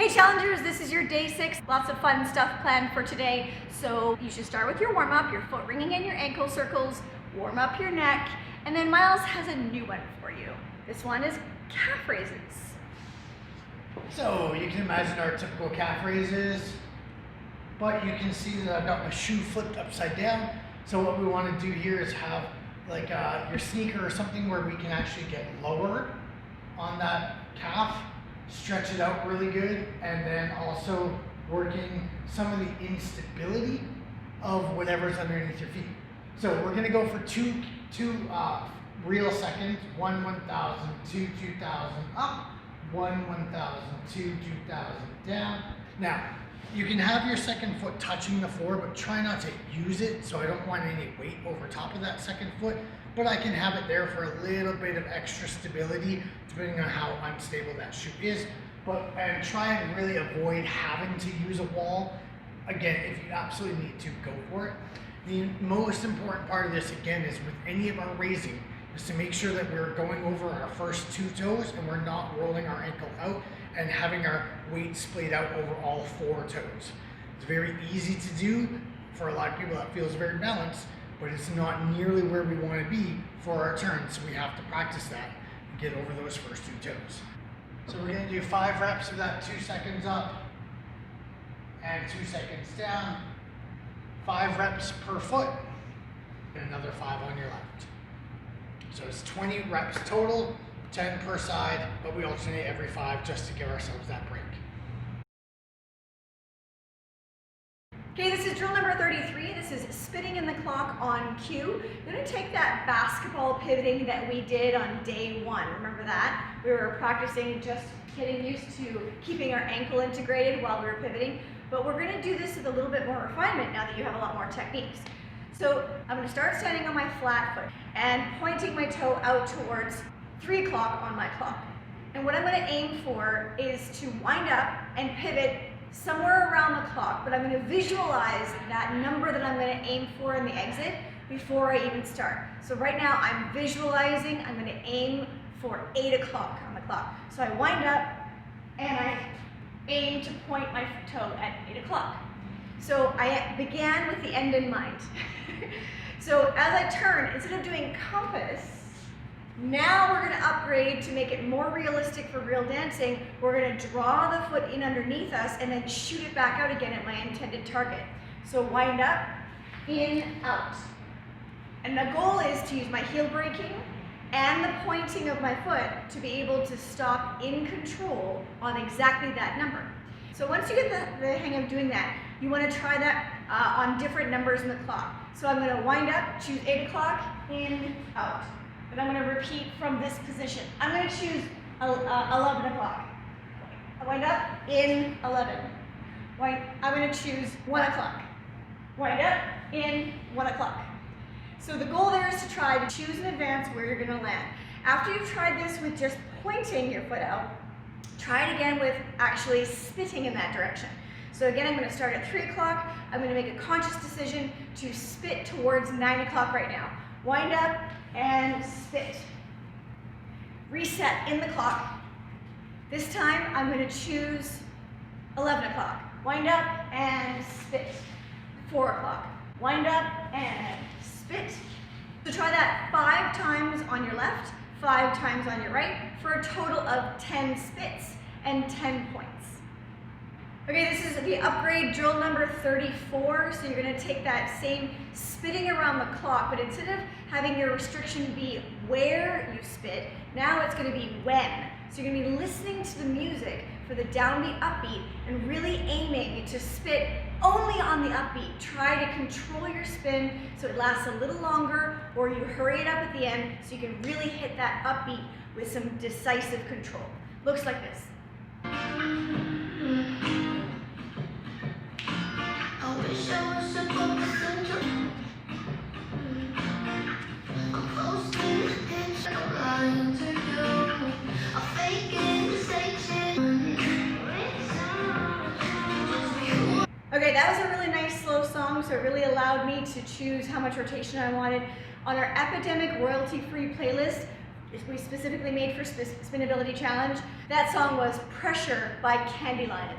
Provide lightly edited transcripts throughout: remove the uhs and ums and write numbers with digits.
Hey challengers, this is your day 6. Lots of fun stuff planned for today. So you should start with your warm up, your foot ringing in your ankle circles, warm up your neck, and then Miles has a new one for you. This one is calf raises. So you can imagine our typical calf raises, but you can see that I've got my shoe flipped upside down. So what we want to do here is have like your sneaker or something where we can actually get lower on that calf, stretch it out really good, and then also working some of the instability of whatever's underneath your feet. So we're going to go for two real seconds, 1 1,000, 2 2,000 up, 1 1,000, 2 2,000 down. Now you can have your second foot touching the floor, but try not to use it, so I don't want any weight over top of that second foot, but I can have it there for a little bit of extra stability depending on how unstable that shoe is. And try and really avoid having to use a wall. Again, if you absolutely need to, go for it. The most important part of this, again, is with any of our raising, is to make sure that we're going over our first 2 toes and we're not rolling our ankle out and having our weight splayed out over all 4 toes. It's very easy to do. For a lot of people that feels very balanced, but it's not nearly where we want to be for our turns, so we have to practice that and get over those first 2 toes. So we're going to do 5 reps of that 2 seconds up and 2 seconds down. 5 reps per foot and another 5 on your left. So it's 20 reps total, 10 per side, but we alternate every 5 just to give ourselves that break. Okay, this is drill number 33. This is spinning in the clock on cue. You're going to take that basketball pivoting that we did on day 1. Remember that? We were practicing just getting used to keeping our ankle integrated while we were pivoting. But we're going to do this with a little bit more refinement now that you have a lot more techniques. So I'm going to start standing on my flat foot and pointing my toe out towards 3 o'clock on my clock. And what I'm going to aim for is to wind up and pivot somewhere around the clock, but I'm going to visualize that number that I'm going to aim for in the exit before I even start. So right now I'm visualizing, I'm going to aim for 8 o'clock on the clock. So I wind up and I aim to point my toe at 8 o'clock. So I began with the end in mind. So as I turn, instead of doing compass, now we're going to upgrade to make it more realistic for real dancing. We're going to draw the foot in underneath us and then shoot it back out again at my intended target. So wind up, in, out. And the goal is to use my heel braking and the pointing of my foot to be able to stop in control on exactly that number. So once you get the hang of doing that, you want to try that on different numbers in the clock. So I'm going to wind up, choose 8 o'clock, in, out. And I'm going to repeat from this position. I'm going to choose 11 o'clock. I wind up, in, 11. I'm going to choose 1 o'clock. Wind up, in, 1 o'clock. So the goal there is to try to choose in advance where you're going to land. After you've tried this with just pointing your foot out, try it again with actually spitting in that direction. So again, I'm going to start at 3 o'clock. I'm going to make a conscious decision to spit towards 9 o'clock right now. Wind up and spit. Reset in the clock. This time I'm going to choose 11 o'clock. Wind up and spit. 4 o'clock. Wind up and spit. So try that 5 times on your left, 5 times on your right, for a total of 10 spits and 10 points. Okay, this is the upgrade drill number 34. So you're going to take that same spitting around the clock, but instead of having your restriction be where you spit, now it's going to be when. So you're going to be listening to the music for the downbeat, upbeat, and really aiming to spit only on the upbeat. Try to control your spin so it lasts a little longer, or you hurry it up at the end so you can really hit that upbeat with some decisive control. Looks like this. Okay, that was a really nice slow song, so it really allowed me to choose how much rotation I wanted. On our Epidemic royalty-free playlist, we specifically made for SpinAbility Challenge. That song was Pressure by Candylion.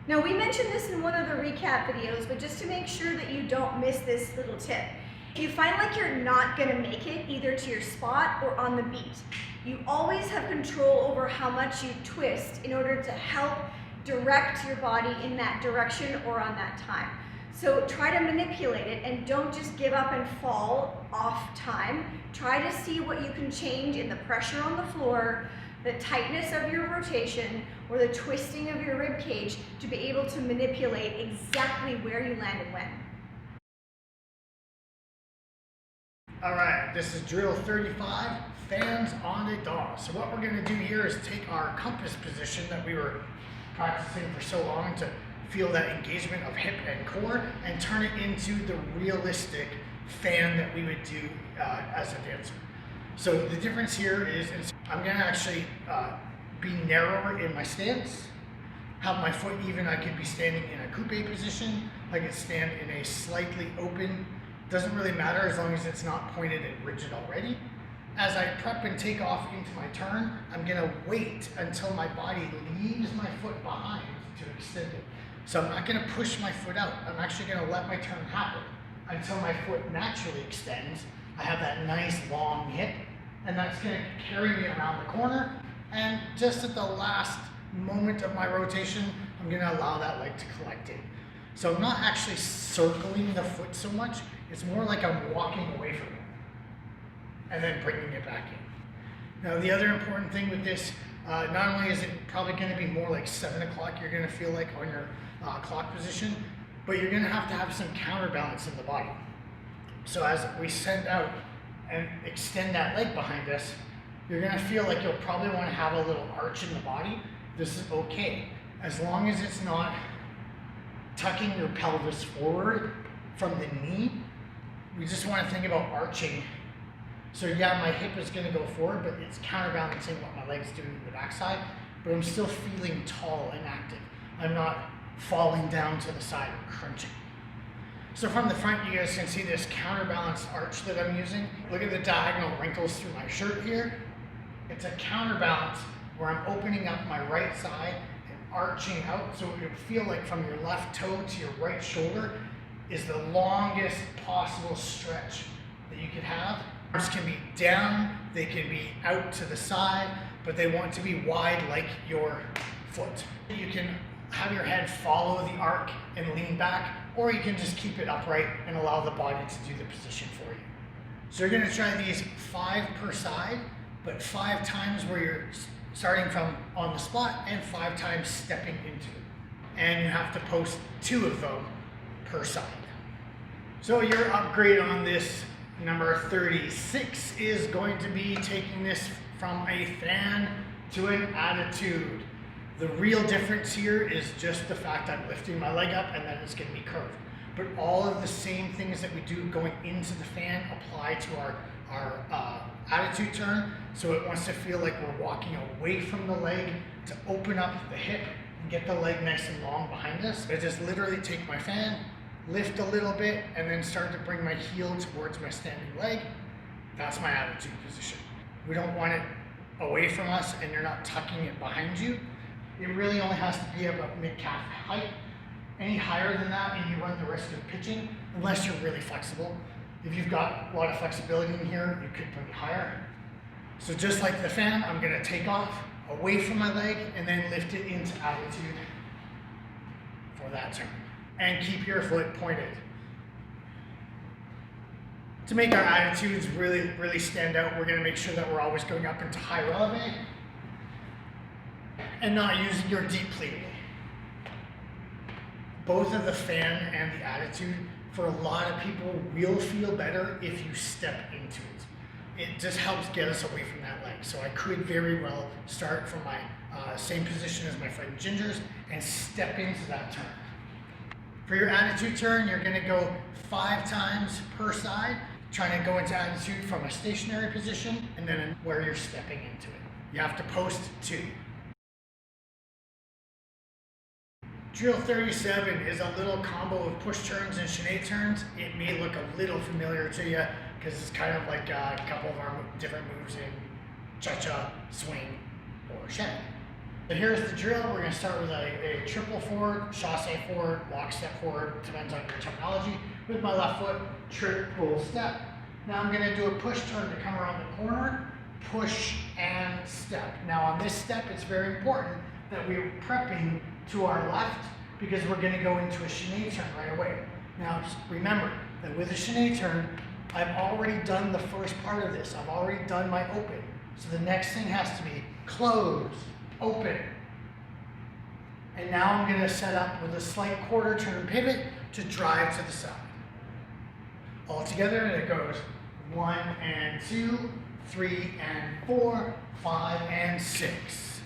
Now we mentioned this in one of the recap videos, but just to make sure that you don't miss this little tip. If you find like you're not gonna make it either to your spot or on the beat, you always have control over how much you twist in order to help direct your body in that direction or on that time. So try to manipulate it and don't just give up and fall off time. Try to see what you can change in the pressure on the floor, the tightness of your rotation, or the twisting of your rib cage to be able to manipulate exactly where you land and when. All right, this is drill 35, fans on a DAW. So what we're gonna do here is take our compass position that we were practicing for so long to feel that engagement of hip and core and turn it into the realistic fan that we would do as a dancer. So the difference here is I'm gonna actually be narrower in my stance, have my foot even. I could be standing in a coupe position. I could stand in a slightly open, doesn't really matter as long as it's not pointed and rigid already. As I prep and take off into my turn, I'm gonna wait until my body leaves my foot behind to extend it. So I'm not gonna push my foot out. I'm actually gonna let my turn happen until my foot naturally extends. I have that nice long hip, and that's gonna carry me around the corner. And just at the last moment of my rotation, I'm gonna allow that leg to collect in. So I'm not actually circling the foot so much. It's more like I'm walking away from it and then bringing it back in. Now the other important thing with this, not only is it probably gonna be more like 7 o'clock you're gonna feel like on your clock position, but you're gonna have some counterbalance in the body. So as we send out and extend that leg behind us, you're gonna feel like you'll probably wanna have a little arch in the body. This is okay, as long as it's not tucking your pelvis forward from the knee. We just wanna think about arching. So yeah, my hip is gonna go forward, but it's counterbalancing what my leg's doing in the backside, but I'm still feeling tall and active. I'm not falling down to the side or crunching. So from the front, you guys can see this counterbalanced arch that I'm using. Look at the diagonal wrinkles through my shirt here. It's a counterbalance where I'm opening up my right side and arching out, so it would feel like from your left toe to your right shoulder is the longest possible stretch that you could have. Arms can be down, they can be out to the side, but they want to be wide like your foot. You can have your head follow the arc and lean back, or you can just keep it upright and allow the body to do the position for you. So you're gonna try these 5 per side, but 5 times where you're starting from on the spot and 5 times stepping into it. And you have to post 2 of them per side. So your upgrade on this number 36 is going to be taking this from a fan to an attitude. The real difference here is just the fact I'm lifting my leg up and then it's going to be curved. But all of the same things that we do going into the fan apply to our attitude turn. So it wants to feel like we're walking away from the leg to open up the hip and get the leg nice and long behind us. I just literally take my fan, lift a little bit, and then start to bring my heel towards my standing leg. That's my attitude position. We don't want it away from us and you're not tucking it behind you. It really only has to be about mid-calf height. Any higher than that and you run the risk of pitching, unless you're really flexible. If you've got a lot of flexibility in here, you could put it higher. So just like the fan, I'm gonna take off away from my leg and then lift it into attitude for that turn. And keep your foot pointed. To make our attitudes really stand out, we're gonna make sure that we're always going up into high releve and not using your deep plie. Both of the fan and the attitude, for a lot of people, will feel better if you step into it. It just helps get us away from that leg. So I could very well start from my same position as my friend Ginger's and step into that turn. For your attitude turn, you're gonna go 5 times per side, trying to go into attitude from a stationary position and then where you're stepping into it. You have to post 2. Drill 37 is a little combo of push turns and shinade turns. It may look a little familiar to you because it's kind of like a couple of our different moves in cha-cha, swing, or shank. So here's the drill. We're going to start with a triple forward, chasse forward, lockstep forward, depends on your terminology. With my left foot, triple step. Now I'm going to do a push turn to come around the corner, push and step. Now on this step, it's very important that we're prepping to our left because we're going to go into a chaîné turn right away. Now just remember that with a chaîné turn, I've already done the first part of this. I've already done my open. So the next thing has to be close, open. And now I'm going to set up with a slight quarter turn pivot to drive to the side. All together, and it goes 1 and 2, 3 and 4, 5 and 6.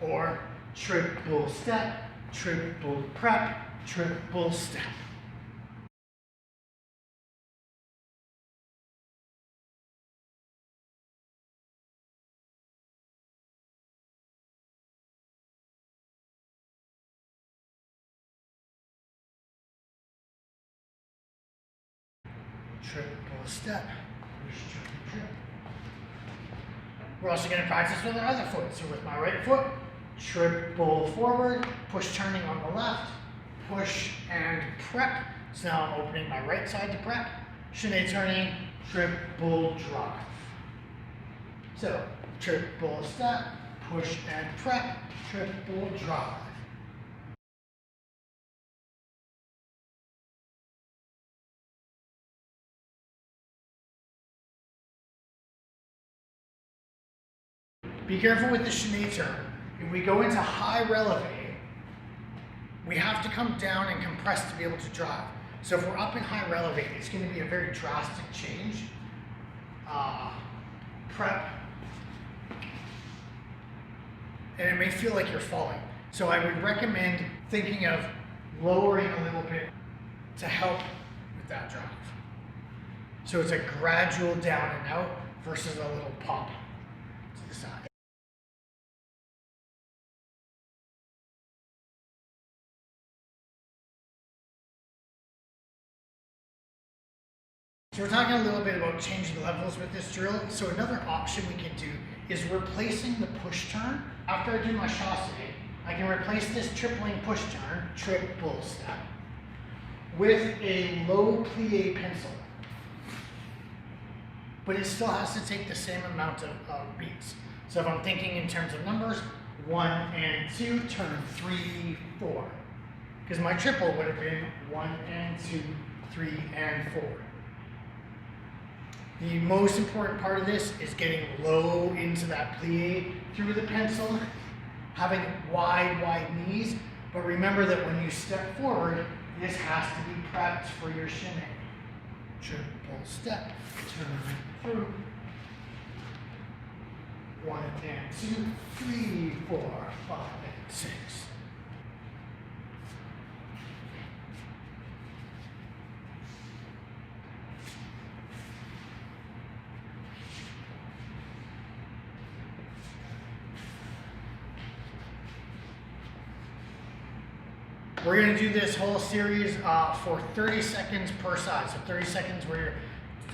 Or triple step, triple prep, triple step. Triple step, push, triple, trip. We're also going to practice with our other foot. So with my right foot, triple forward, push turning on the left, push and prep. So now I'm opening my right side to prep, chaîné turning, triple drive. So triple step, push and prep, triple drive. Be careful with the chaîné turn. If we go into high releve, we have to come down and compress to be able to drive. So if we're up in high releve, it's going to be a very drastic change. Prep. And it may feel like you're falling. So I would recommend thinking of lowering a little bit to help with that drive. So it's a gradual down and out versus a little pop to the side. So we're talking a little bit about changing levels with this drill. So another option we can do is replacing the push turn. After I do my chasse, I can replace this tripling push turn, triple step, with a low plie pencil. But it still has to take the same amount of beats. So if I'm thinking in terms of numbers, 1 and 2, turn 3, 4. Because my triple would have been 1 and 2, 3 and 4. The most important part of this is getting low into that plie through the pencil, having wide knees, but remember that when you step forward, this has to be prepped for your chaîné. Triple step, turn through. 1 and 2, 3, 4, 5 and 6. We're going to do this whole series for 30 seconds per side. So 30 seconds where you're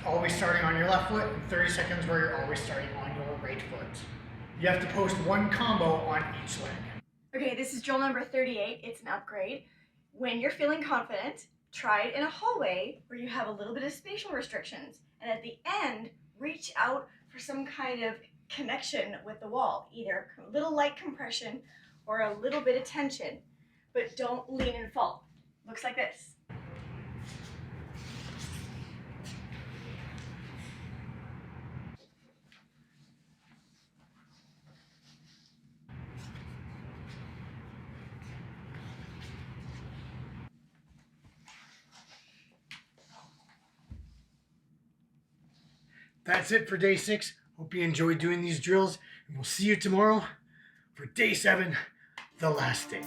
always starting on your left foot, and 30 seconds where you're always starting on your right foot. You have to post one combo on each leg. Okay, this is drill number 38. It's an upgrade. When you're feeling confident, try it in a hallway where you have a little bit of spatial restrictions. And at the end, reach out for some kind of connection with the wall, either a little light compression or a little bit of tension. But don't lean and fall. Looks like this. That's it for day 6. Hope you enjoyed doing these drills, and we'll see you tomorrow for day 7, the last day.